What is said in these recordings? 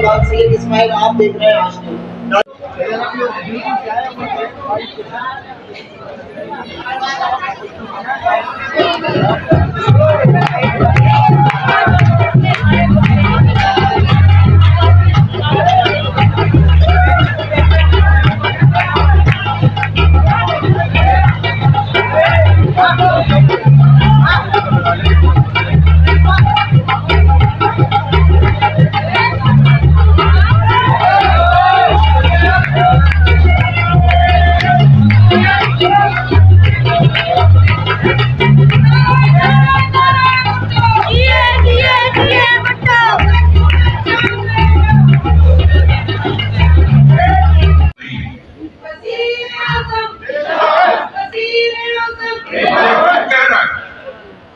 बाद सैयद इस्माइल आप देख रहे हैं आज तक।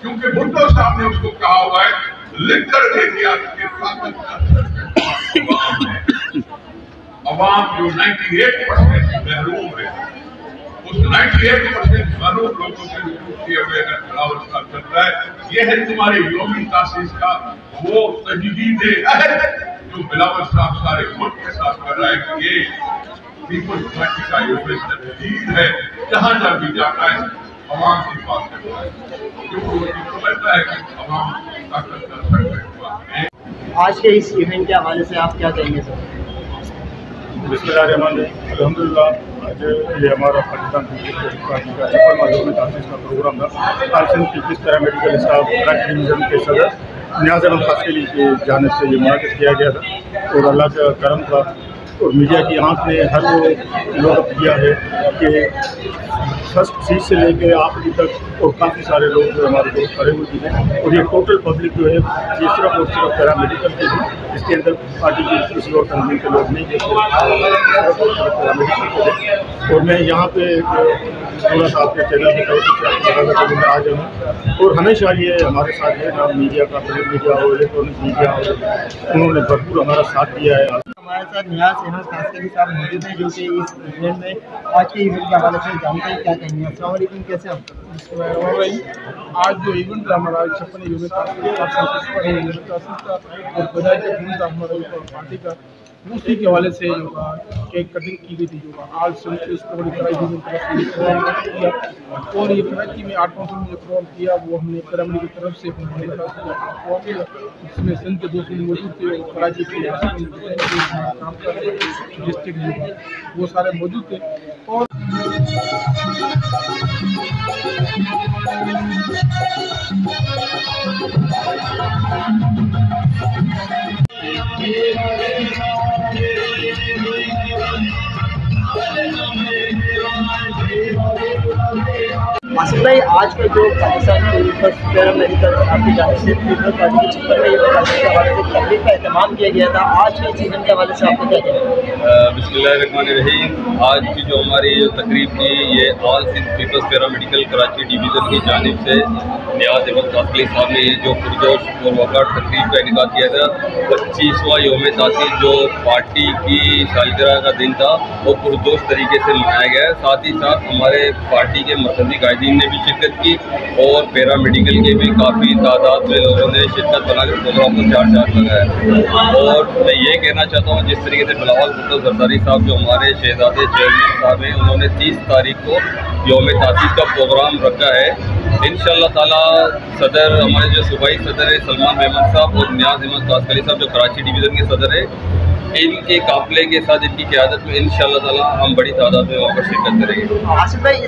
क्योंकि भुट्टो साहब ने उसको कहा हुआ है, लिख कर दे दिया अवाम जो 98% महरूम है, उस 98% महरूम लोगों से किए हुए अगर बिलावल साहब चलता है, ये है तुम्हारे योमी तासीस का वो तजदीद जो बिलावल साहब सारे मुल्क के साथ कर रहा है कि ये पीपल्स पार्टी का योमी तजदीद है, जहाँ जहाँ भी जाता है अवाम की बात करता है, क्योंकि समझता है कि अवाम ताकत का सर्वे। आज के इस इवेंट के हवाले से आप क्या कहेंगे सर? बिस्मिल्लाहिर्रहमानिर्रहीम, अल्हम्दुलिल्लाह आज ये हमारा पाकिस्तान पीपल्स पार्टी का 56वां तासीस का प्रोग्राम था। पेरा पेपलज़ मेडिकल स्टाफ कराची डिवीज़न के सदर नियाज़ अहमद खासकेली की जानिब से ये मुनाक़िद किया गया था और अल्लाह का करम था और मीडिया की आंख ने हर वो लोग किया है कि फर्स्ट सीट से लेकर आखिरी तक और काफ़ी सारे लोग जो हमारे दोस्त खड़े हुए हैं और ये टोटल पब्लिक जो है ये सिर्फ और सिर्फ पैरा मेडिकल की है, इसके अंदर पार्टी की किसी और तंजीम के लोग नहीं थे, पैरा मेडिकल के थे। और मैं यहाँ पे थोड़ा सा आपके चैनल की तरफ से आ जाऊँ और हमेशा ये हमारे साथ है ना, मीडिया का प्रिंट मीडिया हो, इलेक्ट्रॉनिक मीडिया हो, उन्होंने भरपूर हमारा साथ दिया है। हमारे साथ नियाज़ अहमद खासकेली साहब मौजूद हैं जो कि इस इवेंट में आज के इवेंट के हवाले से जानते हैं, क्या कहेंगे? अस्सलाम वालेकुम, कैसे आप? आज जो इवेंट था हमारा 56 यूनिट का और बजाय का खून था हमारा पार्टी का, उसी के हवाले से जो केक कटिंग की गई थी, जो आज से उसको बड़ी किया और ये कराची में 8 कौंसल में जो प्रोग्राम किया वो हमने पिरामिड की तरफ से इसमें सिंध के 2 मौजूद थे, कराची के काम कर रहे डिस्ट्रिक्ट वो सारे मौजूद थे। और आसिफ भाई, आज का जो पाकिस्तान के पैरा मेडिकल आपकी जानिब से पीपल्स पार्टी के छप्पर में ये बताने के हवाले से तकरीब का एहतमाम किया गया था, आज के इस इवेंट के हवाले से आपको क्या कहेंगे? बिस्मिल्लाहिर्रहमानिर्रहीम, आज की जो हमारी तकरीब थी ये all Sindh people's para medical Karachi division की जानिब से नियाज़ अहमद खासकेली साहब ने ये जो पुरजोश और वक़ार तकरीब का इनेकाद किया था। 25वां योम तासीस जो पार्टी की सालगिरह का दिन था वो पुरजोश तरीके से मनाया गया है। साथ ही साथ हमारे पार्टी के मरकज़ी कायदीन ने भी शिरकत की और पैरा मेडिकल के भी काफ़ी तादाद में लोगों ने शिरकत बनाकर प्रोग्राम को चार लगाया। और मैं ये कहना चाहता हूँ जिस तरीके से बिलावल भुट्टो ज़रदारी साहब जो हमारे शहजादे चेयरमैन साहब हैं, उन्होंने 30 तारीख को योम तासीस का प्रोग्राम रखा है। इंशाअल्लाह ताला सदर हमारे जो सूबाई सदर है सलमान मेमन साहब और नियाज़ अहमद खासकेली साहब जो कराची डिवीज़न के सदर है, इनके काफ़िले के साथ इनकी क़यादत में इंशाअल्लाह ताला हम बड़ी तादाद में वहाँ पर शिरकत करेंगे। आसिफ भाई,